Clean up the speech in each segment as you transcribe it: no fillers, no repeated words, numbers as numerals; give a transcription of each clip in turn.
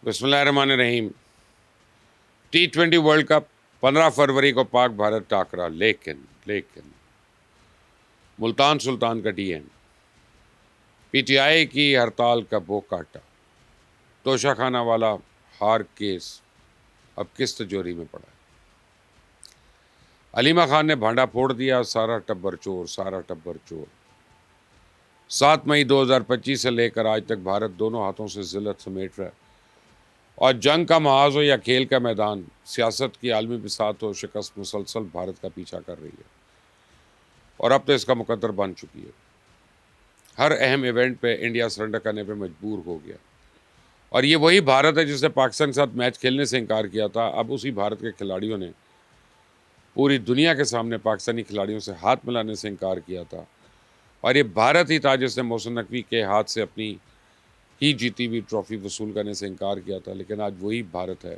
بسم اللہ الرحمن الرحیم۔ T20 ورلڈ کپ 15 فروری کو پاک بھارت ٹاکرا، لیکن ملتان سلطان کا D N, P T I کی ہڑتال کا بو کاٹا، توشہ خانہ والا ہار کیس اب کس تجوری میں پڑا ہے؟ علیمہ خان نے بھانڈا پھوڑ دیا، سارا ٹبر چور 7 مئی 2025 سے لے کر آج تک بھارت دونوں ہاتھوں سے ذلت سمیٹ رہا ہے، اور جنگ کا محاذ ہو یا کھیل کا میدان، سیاست کی عالمی بساط ہو، شکست مسلسل بھارت کا پیچھا کر رہی ہے اور اب تو اس کا مقدر بن چکی ہے۔ ہر اہم ایونٹ پہ انڈیا سرنڈر کرنے پہ مجبور ہو گیا، اور یہ وہی بھارت ہے جس نے پاکستان کے ساتھ میچ کھیلنے سے انکار کیا تھا۔ اب اسی بھارت کے کھلاڑیوں نے پوری دنیا کے سامنے پاکستانی کھلاڑیوں سے ہاتھ ملانے سے انکار کیا تھا، اور یہ بھارت ہی تھا جس نے محسن نقوی کے ہاتھ سے اپنی ہی جیتی ہوئی ٹرافی وصول کرنے سے انکار کیا تھا۔ لیکن آج وہی بھارت ہے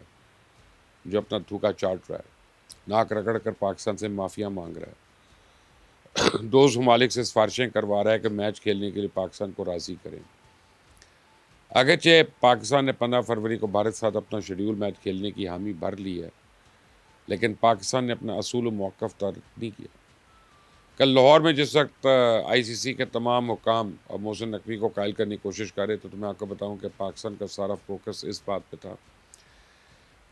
جو اپنا دھوکا چاٹ رہا ہے، ناک رگڑ کر پاکستان سے معافیا مانگ رہا ہے، دوست ممالک سے سفارشیں کروا رہا ہے کہ میچ کھیلنے کے لیے پاکستان کو راضی کریں۔ اگرچہ پاکستان نے 15 فروری کو بھارت کے ساتھ اپنا شیڈیول میچ کھیلنے کی حامی بھر لی ہے، لیکن پاکستان نے اپنا اصول و موقف ترک نہیں کیا۔ کل لاہور میں جس وقت آئی سی سی کے تمام حکام اور محسن نقوی کو قائل کرنے کی کوشش کر رہے تو میں آپ کو بتاؤں کہ پاکستان کا سارا فوکس اس بات پہ تھا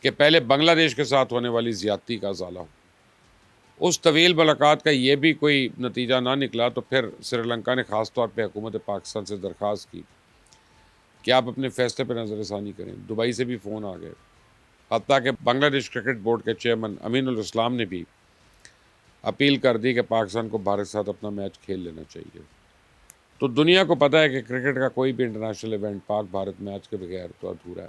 کہ پہلے بنگلہ دیش کے ساتھ ہونے والی زیادتی کا ازالہ ہو۔ اس طویل ملاقات کا یہ بھی کوئی نتیجہ نہ نکلا تو پھر سری لنکا نے خاص طور پہ حکومت پاکستان سے درخواست کی کہ آپ اپنے فیصلے پہ نظر ثانی کریں۔ دبئی سے بھی فون آ گئے، حتیٰ کہ بنگلہ دیش کرکٹ بورڈ کے چیئرمین امین الاسلام نے بھی اپیل کر دی کہ پاکستان کو بھارت کے ساتھ اپنا میچ کھیل لینا چاہیے۔ تو دنیا کو پتہ ہے کہ کرکٹ کا کوئی بھی انٹرنیشنل ایونٹ پاک بھارت میچ کے بغیر تو ادھورا ہے،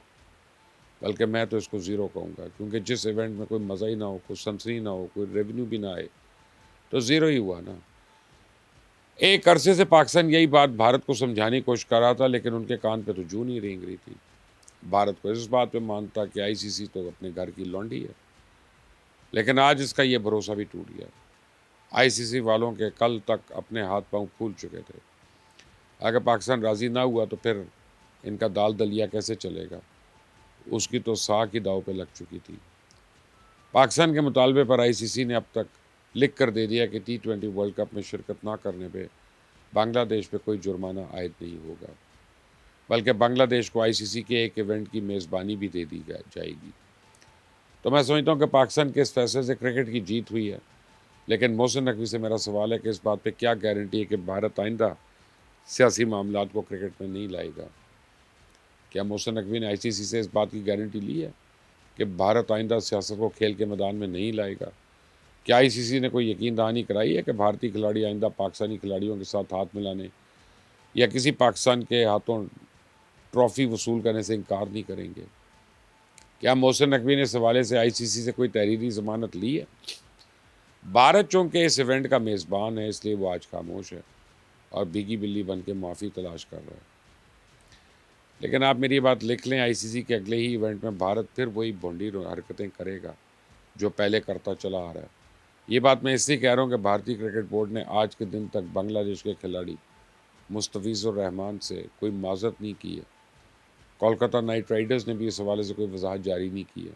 بلکہ میں تو اس کو زیرو کہوں گا، کیونکہ جس ایونٹ میں کوئی مزہ ہی نہ ہو، کوئی سنسنی نہ ہو، کوئی ریونیو بھی نہ آئے تو زیرو ہی ہوا نا۔ ایک عرصے سے پاکستان یہی بات بھارت کو سمجھانے کی کوشش کر رہا تھا، لیکن ان کے کان پہ تو جوں نہیں رینگ رہی تھی۔ بھارت کو اس بات پہ مانتا کہ آئی سی سی تو اپنے گھر کی لونڈی ہے، لیکن آج اس کا یہ بھروسہ بھی ٹوٹ گیا۔ آئی سی سی والوں کے کل تک اپنے ہاتھ پاؤں پھول چکے تھے، اگر پاکستان راضی نہ ہوا تو پھر ان کا دال دلیا کیسے چلے گا، اس کی تو ساکھ ہی داؤ پہ لگ چکی تھی۔ پاکستان کے مطالبے پر آئی سی سی نے اب تک لکھ کر دے دیا کہ T20 ورلڈ کپ میں شرکت نہ کرنے پہ بنگلہ دیش پہ کوئی جرمانہ عائد نہیں ہوگا، بلکہ بنگلہ دیش کو آئی سی سی کے ایک ایونٹ کی میزبانی بھی دے دی جائے گی۔ تو میں سمجھتا ہوں کہ پاکستان کے اس فیصلے سے کرکٹ کی جیت ہوئی ہے، لیکن محسن نقوی سے میرا سوال ہے کہ اس بات پہ کیا گارنٹی ہے کہ بھارت آئندہ سیاسی معاملات کو کرکٹ میں نہیں لائے گا؟ کیا محسن نقوی نے آئی سی سی سے اس بات کی گارنٹی لی ہے کہ بھارت آئندہ سیاست کو کھیل کے میدان میں نہیں لائے گا؟ کیا آئی سی سی نے کوئی یقین دہانی کرائی ہے کہ بھارتی کھلاڑی آئندہ پاکستانی کھلاڑیوں کے ساتھ ہاتھ ملانے یا کسی پاکستان کے ہاتھوں ٹرافی وصول کرنے سے انکار نہیں کریں گے؟ کیا محسن نقوی نے اس حوالے سے آئی سی سی سے کوئی تحریری ضمانت لی ہے؟ بھارت چونکہ اس ایونٹ کا میزبان ہے، اس لیے وہ آج خاموش ہے اور بھیگی بلی بن کے معافی تلاش کر رہا ہے۔ لیکن آپ میری بات لکھ لیں، آئی سی سی کے اگلے ہی ایونٹ میں بھارت پھر وہی بھونڈی حرکتیں کرے گا جو پہلے کرتا چلا آ رہا ہے۔ یہ بات میں اس لیے کہہ رہا ہوں کہ بھارتی کرکٹ بورڈ نے آج کے دن تک بنگلہ دیش کے کھلاڑی مستفیض الرحمان سے کوئی معذرت نہیں کی ہے۔ کولکتہ نائٹ رائڈرز نے بھی اس حوالے سے کوئی وضاحت جاری نہیں کی ہے،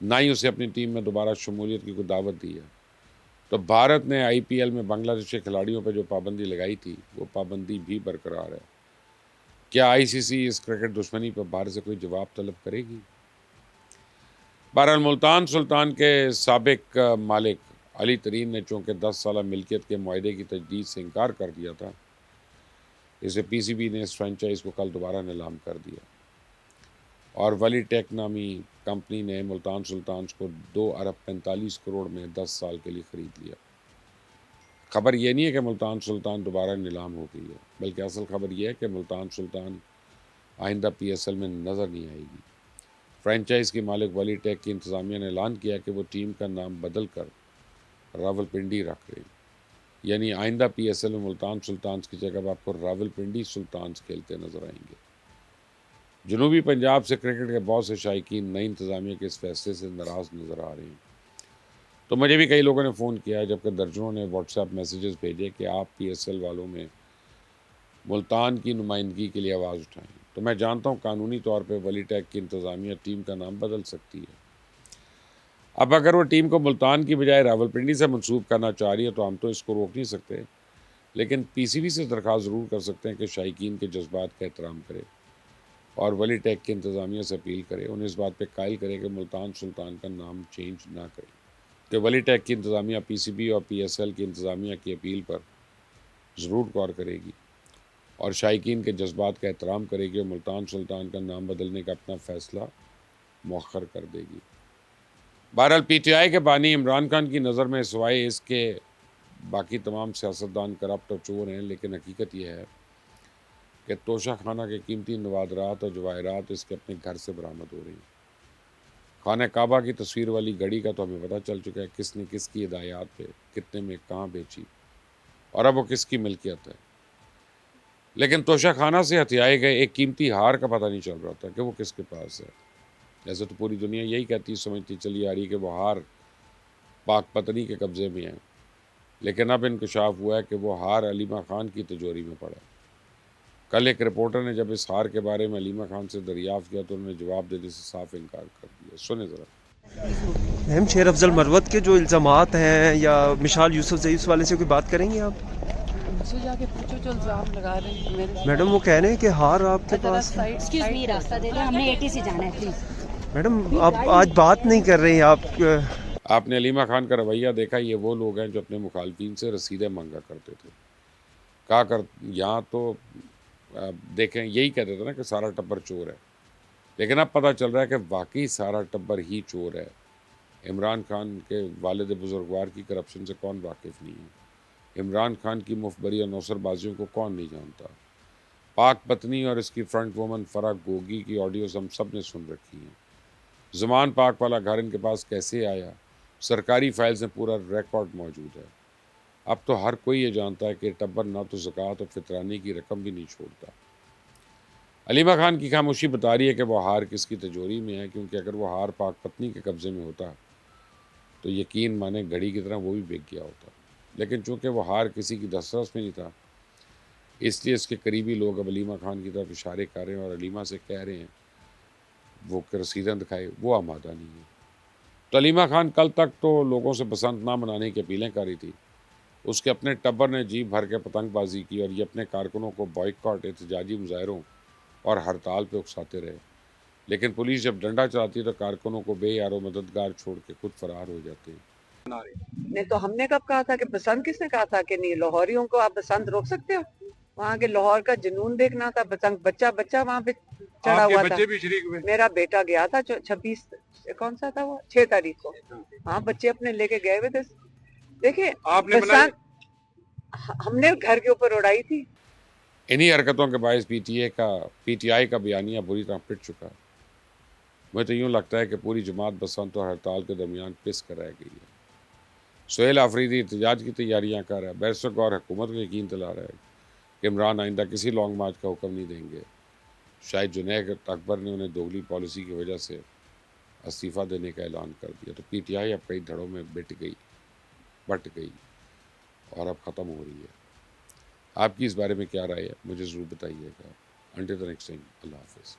نہ ہی اسے اپنی ٹیم میں دوبارہ شمولیت کی کوئی دعوت دی ہے۔ تو بھارت نے آئی پی ایل میں بنگلہ دیش کے کھلاڑیوں پہ جو پابندی لگائی تھی وہ پابندی بھی برقرار ہے۔ کیا آئی سی سی اس کرکٹ دشمنی پر بھارت سے کوئی جواب طلب کرے گی؟ بہرحال ملتان سلطان کے سابق مالک علی ترین نے چونکہ 10 سالہ ملکیت کے معاہدے کی تجدید سے انکار کر دیا تھا، اسے پی سی بی نے اس فرنچائز کو کل دوبارہ نیلام کر دیا، اور ولی ٹیک نامی کمپنی نے ملتان سلطانز کو 2 ارب 45 کروڑ میں 10 سال کے لیے خرید لیا۔ خبر یہ نہیں ہے کہ ملتان سلطان دوبارہ نیلام ہو گئی ہے، بلکہ اصل خبر یہ ہے کہ ملتان سلطان آئندہ پی ایس ایل میں نظر نہیں آئے گی۔ فرنچائز کی مالک ولی ٹیک کی انتظامیہ نے اعلان کیا کہ وہ ٹیم کا نام بدل کر راولپنڈی رکھ رہے ہیں، یعنی آئندہ پی ایس ایل میں ملتان سلطانز کی جگہ آپ کو راولپنڈی سلطانز کھیلتے نظر آئیں گے۔ جنوبی پنجاب سے کرکٹ کے بہت سے شائقین نئی انتظامیہ کے اس فیصلے سے ناراض نظر آ رہے ہیں۔ تو مجھے بھی کئی لوگوں نے فون کیا، جبکہ درجنوں نے واٹس ایپ میسیجز بھیجے کہ آپ پی ایس ایل والوں میں ملتان کی نمائندگی کے لیے آواز اٹھائیں. تو میں جانتا ہوں قانونی طور پہ ولی ٹیک کی انتظامیہ ٹیم کا نام بدل سکتی ہے. اب اگر وہ ٹیم کو ملتان کی بجائے راولپنڈی سے منسوب کرنا چاہ رہی ہے تو ہم تو اس کو روک نہیں سکتے، لیکن پی سی بی سے درخواست ضرور کر سکتے ہیں کہ شائقین کے جذبات کا احترام کرے اور ولی ٹیک کی انتظامیہ سے اپیل کرے، انہیں اس بات پہ قائل کرے کہ ملتان سلطان کا نام چینج نہ کرے، کہ ولی ٹیک کی انتظامیہ پی سی بی اور پی ایس ایل کی انتظامیہ کی اپیل پر ضرور غور کرے گی اور شائقین کے جذبات کا احترام کرے گی اور ملتان سلطان کا نام بدلنے کا اپنا فیصلہ مؤخر کر دے گی. بہرحال پی ٹی آئی کے بانی عمران خان کی نظر میں سوائے اس کے باقی تمام سیاستدان کرپٹ اور چور ہیں، لیکن حقیقت یہ ہے کہ توشہ خانہ کے قیمتی نوادرات اور جواہرات اس کے اپنے گھر سے برآمد ہو رہی ہیں. خانہ کعبہ کی تصویر والی گھڑی کا تو ہمیں پتہ چل چکا ہے کس نے کس کی ہدایات پہ کتنے میں کہاں بیچی اور اب وہ کس کی ملکیت ہے، لیکن توشہ خانہ سے ہتھیائے گئے ایک قیمتی ہار کا پتہ نہیں چل رہا تھا کہ وہ کس کے پاس ہے. ایسے تو پوری دنیا یہی کہتی سمجھتی چلی آ رہی کہ وہ ہار پاک پتنی کے قبضے میں ہے، لیکن اب انکشاف ہوا ہے کہ وہ ہار علیمہ خان کی تجوری میں پڑا. کل ایک رپورٹر نے جب اس ہار کے بارے میں علیمہ خان سے دریافت کیا تو انہوں نے جواب دینے سے صاف انکار کر دیا. سنیں ذرا. اہم شیر افضل مروت کے جو الزامات ہیں یا مشال یوسف زئی اس والے سے کوئی بات کریں گے آپ؟ مجھے جا کے پوچھو جو الزام لگا رہے ہیں میرے. میڈم وہ کہہ رہے ہیں کہ ہار آپ کے پاس ہے. ایکسکیوز می راستہ دے دیں، ہم نے 80 سے جانا ہے پلیز. میڈم آپ آج بات نہیں کر رہے ہیں آپ نے علیمہ خان کا رویہ دیکھا، یہ وہ لوگ ہیں جو اپنے مخالفین سے رسیدیں مانگا کرتے تھے. یہاں تو دیکھیں یہی کہتے تھے نا کہ سارا ٹبر چور ہے، لیکن اب پتہ چل رہا ہے کہ واقعی سارا ٹبر ہی چور ہے. عمران خان کے والد بزرگوار کی کرپشن سے کون واقف نہیں ہے؟ عمران خان کی مفبری اور نوسر بازیوں کو کون نہیں جانتا؟ پاک پتنی اور اس کی فرنٹ وومن فرح گوگی کی آڈیوز ہم سب نے سن رکھی ہیں. زمان پاک والا گھر ان کے پاس کیسے آیا؟ سرکاری فائلز میں پورا ریکارڈ موجود ہے. اب تو ہر کوئی یہ جانتا ہے کہ ٹبر نہ تو زکوٰۃ اور فطرانی کی رقم بھی نہیں چھوڑتا. علیمہ خان کی خاموشی بتا رہی ہے کہ وہ ہار کس کی تجوری میں ہے، کیونکہ اگر وہ ہار پاک پتنی کے قبضے میں ہوتا تو یقین مانے گھڑی کی طرح وہ بھی بک گیا ہوتا. لیکن چونکہ وہ ہار کسی کی دسترس میں نہیں تھا، اس لیے اس کے قریبی لوگ اب علیمہ خان کی طرف اشارے کر رہے ہیں اور علیمہ سے کہہ رہے ہیں وہ رسیدیں دکھائے، وہ آمادہ نہیں ہے. تو علیمہ خان کل تک تو لوگوں سے پسند نہ منانے کی اپیلیں کر رہی تھی، اس کے اپنے ٹبر نے جیب بھر کے پتنگ بازی کی اور یہ اپنے کارکنوں کو بائیکاٹ، احتجاجی مظاہروں اور ہڑتال پہ اکساتے رہے. لیکن پولیس جب ڈنڈا چلاتی ہے تو کارکنوں کو بے یار و مددگار چھوڑ کے خود فرار ہو جاتے ہیں. نہیں تو ہم نے کب کہا تھا کہ پسند، کس نے کہا تھا کہ نہیں؟ لاہوریوں کو آپ پسند روک سکتے ہو؟ وہاں کے لاہور کا جنون دیکھنا تھا. پسند بچہ وہاں پہ چڑھا ہوا تھا. میرا بیٹا گیا تھا 26 کون سا تھا وہ 6 تاریخ کو. ہاں بچے اپنے لے کے گئے ہوئے تھے. دیکھیں پسند ہم نے گھر کے اوپر اڑائی تھی. انہی حرکتوں کے باعث پی ٹی آئی کا بیانیہ بری طرح پٹ چکا ہے. مجھے تو یوں لگتا ہے کہ پوری جماعت بسنت اور ہڑتال کے درمیان پس کر رہ گئی ہے. سہیل آفریدی احتجاج کی تیاریاں کر رہا ہے. بیرسٹر گور حکومت کو یقین دلا رہا ہے کہ عمران آئندہ کسی لانگ مارچ کا حکم نہیں دیں گے. شاید جنید اکبر نے انہیں دوگلی پالیسی کی وجہ سے استعفیٰ دینے کا اعلان کر دیا. تو پی ٹی آئی اب کئی دھڑوں میں بٹ گئی اور اب ختم ہو رہی ہے. آپ کی اس بارے میں کیا رائے ہے؟ مجھے ضرور بتائیے گا. انٹل دی نیکسٹ ٹائم، اللہ حافظ.